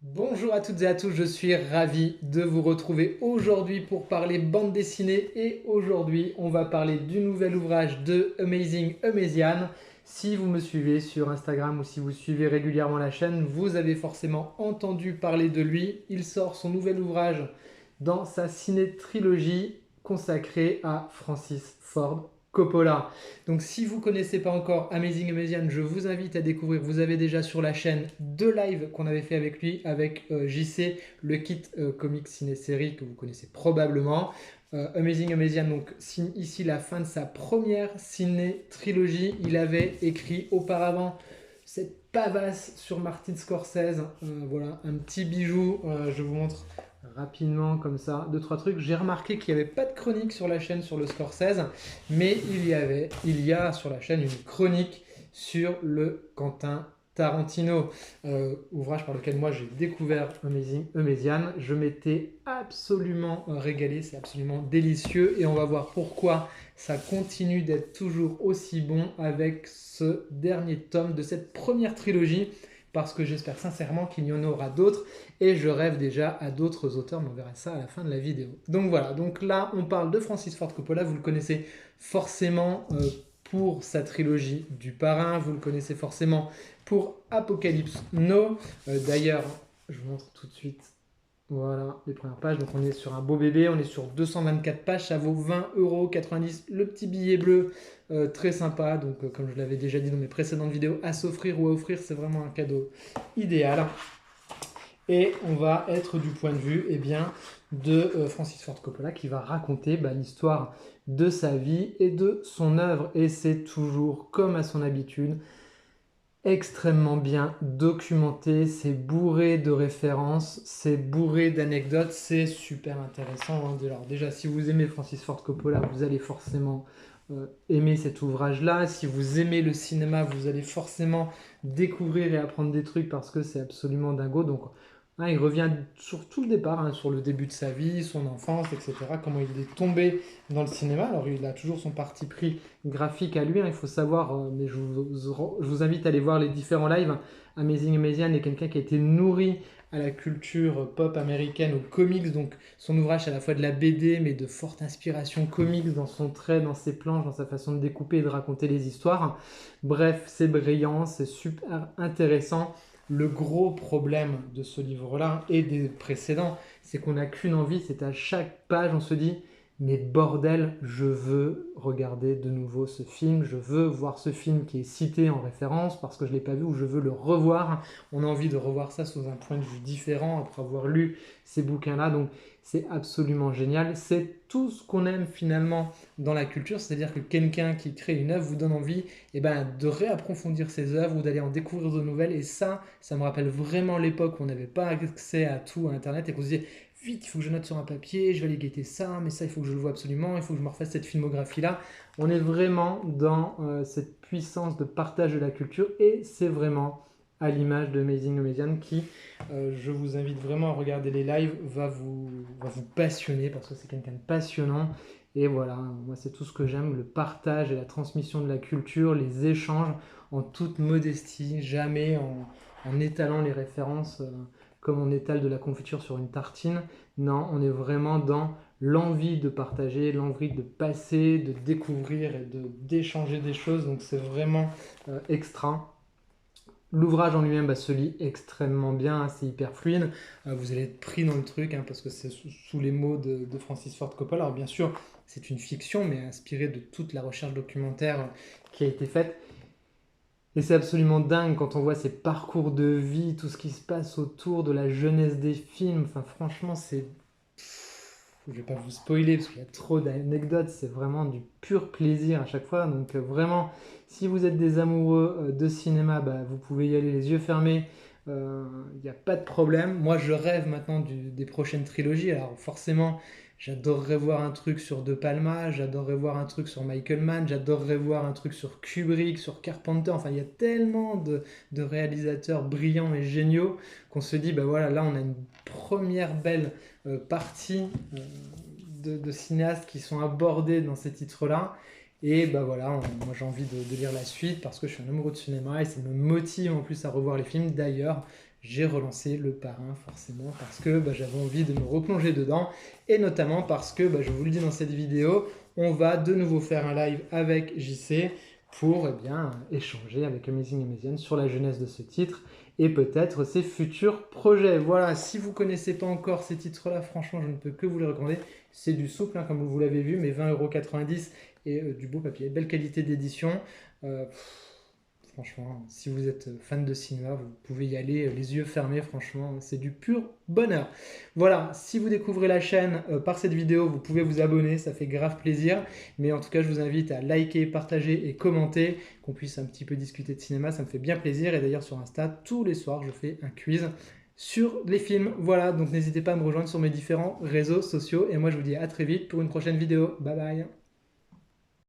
Bonjour à toutes et à tous, je suis ravi de vous retrouver aujourd'hui pour parler bande dessinée et aujourd'hui on va parler du nouvel ouvrage de Amazing Amazian. Si vous me suivez sur Instagram ou si vous suivez régulièrement la chaîne, vous avez forcément entendu parler de lui. Il sort son nouvel ouvrage dans sa ciné-trilogie consacrée à Francis Ford Coppola. Donc si vous ne connaissez pas encore Amazing Amazian, je vous invite à découvrir. Vous avez déjà sur la chaîne deux lives qu'on avait fait avec lui, avec JC, le kit comics ciné-série que vous connaissez probablement. Amazing Amazian donc signe ici la fin de sa première ciné-trilogie. Il avait écrit auparavant cette pavasse sur Martin Scorsese. Voilà, un petit bijou. Je vous montre rapidement comme ça, deux, trois trucs. J'ai remarqué qu'il n'y avait pas de chronique sur la chaîne sur le Scorsese, mais il y a sur la chaîne une chronique sur le Quentin Tarantino, ouvrage par lequel moi j'ai découvert Amazing Amazian. Je m'étais absolument régalé, c'est absolument délicieux et on va voir pourquoi ça continue d'être toujours aussi bon avec ce dernier tome de cette première trilogie, parce que j'espère sincèrement qu'il y en aura d'autres et je rêve déjà à d'autres auteurs, mais on verra ça à la fin de la vidéo. Donc voilà, donc là on parle de Francis Ford Coppola, vous le connaissez forcément pour sa trilogie du Parrain, vous le connaissez forcément pour Apocalypse Now. D'ailleurs, je vous montre tout de suite, voilà les premières pages. Donc on est sur un beau bébé, on est sur 224 pages, ça vaut 20,90 € le petit billet bleu, très sympa. Donc comme je l'avais déjà dit dans mes précédentes vidéos, à s'offrir ou à offrir, c'est vraiment un cadeau idéal. Et on va être du point de vue de Francis Ford Coppola qui va raconter l'histoire de sa vie et de son œuvre. Et c'est toujours, comme à son habitude, extrêmement bien documenté, c'est bourré de références, c'est bourré d'anecdotes, c'est super intéressant. Alors déjà, si vous aimez Francis Ford Coppola, vous allez forcément aimer cet ouvrage-là. Si vous aimez le cinéma, vous allez forcément découvrir et apprendre des trucs parce que c'est absolument dingo. Donc, il revient sur tout le départ, sur le début de sa vie, son enfance, etc. Comment il est tombé dans le cinéma. Alors, il a toujours son parti pris graphique à lui, il faut savoir, mais je vous invite à aller voir les différents lives. Amazing Amazian est quelqu'un qui a été nourri à la culture pop américaine, aux comics, donc son ouvrage c'est à la fois de la BD, mais de forte inspiration comics dans son trait, dans ses planches, dans sa façon de découper et de raconter les histoires. Bref, c'est brillant, c'est super intéressant. Le gros problème de ce livre-là et des précédents, c'est qu'on n'a qu'une envie, c'est à chaque page on se dit mais bordel, je veux regarder de nouveau ce film, je veux voir ce film qui est cité en référence parce que je ne l'ai pas vu ou je veux le revoir. On a envie de revoir ça sous un point de vue différent après avoir lu ces bouquins-là. Donc c'est absolument génial. C'est tout ce qu'on aime finalement dans la culture, c'est-à-dire que quelqu'un qui crée une œuvre vous donne envie de réapprofondir ses œuvres ou d'aller en découvrir de nouvelles. Et ça me rappelle vraiment l'époque où on n'avait pas accès à tout à Internet et qu'on se disait vite, il faut que je note sur un papier, je vais aller guetter ça, mais ça, il faut que je le vois absolument, il faut que je me refasse cette filmographie-là. On est vraiment dans cette puissance de partage de la culture et c'est vraiment à l'image de Amazing Amazian qui, je vous invite vraiment à regarder les lives, va vous passionner parce que c'est quelqu'un de passionnant. Et voilà, moi c'est tout ce que j'aime, le partage et la transmission de la culture, les échanges en toute modestie, jamais en étalant les références comme on étale de la confiture sur une tartine. Non, on est vraiment dans l'envie de partager, l'envie de passer, de découvrir et d'échanger des choses. Donc c'est vraiment extra. L'ouvrage en lui-même se lit extrêmement bien, c'est hyper fluide. Vous allez être pris dans le truc parce que c'est sous les mots de Francis Ford Coppola. Alors bien sûr, c'est une fiction, mais inspirée de toute la recherche documentaire qui a été faite. Et c'est absolument dingue quand on voit ces parcours de vie, tout ce qui se passe autour de la jeunesse des films. Enfin, franchement, c'est. Je vais pas vous spoiler parce qu'il y a trop d'anecdotes. C'est vraiment du pur plaisir à chaque fois. Donc, vraiment, si vous êtes des amoureux de cinéma, vous pouvez y aller les yeux fermés. Il n'y a pas de problème. Moi, je rêve maintenant des prochaines trilogies. Alors, forcément, j'adorerais voir un truc sur De Palma, j'adorerais voir un truc sur Michael Mann, j'adorerais voir un truc sur Kubrick, sur Carpenter. Enfin, il y a tellement de réalisateurs brillants et géniaux qu'on se dit, voilà, là, on a une première belle partie de cinéastes qui sont abordés dans ces titres-là. Et voilà, moi j'ai envie de lire la suite parce que je suis un amoureux de cinéma et ça me motive en plus à revoir les films. D'ailleurs, j'ai relancé Le Parrain forcément parce que j'avais envie de me replonger dedans et notamment parce que, je vous le dis dans cette vidéo, on va de nouveau faire un live avec JC pour échanger avec Amazing Amazian sur la jeunesse de ce titre et peut-être ses futurs projets. Voilà, si vous ne connaissez pas encore ces titres-là, franchement, je ne peux que vous les recommander. C'est du souple, hein, comme vous l'avez vu, mais 20,90 € et du beau papier, belle qualité d'édition. Franchement, si vous êtes fan de cinéma, vous pouvez y aller les yeux fermés, franchement, c'est du pur bonheur. Voilà, si vous découvrez la chaîne par cette vidéo, vous pouvez vous abonner, ça fait grave plaisir. Mais en tout cas, je vous invite à liker, partager et commenter, qu'on puisse un petit peu discuter de cinéma, ça me fait bien plaisir. Et d'ailleurs, sur Insta, tous les soirs, je fais un quiz sur les films. Voilà, donc n'hésitez pas à me rejoindre sur mes différents réseaux sociaux. Et moi, je vous dis à très vite pour une prochaine vidéo. Bye bye.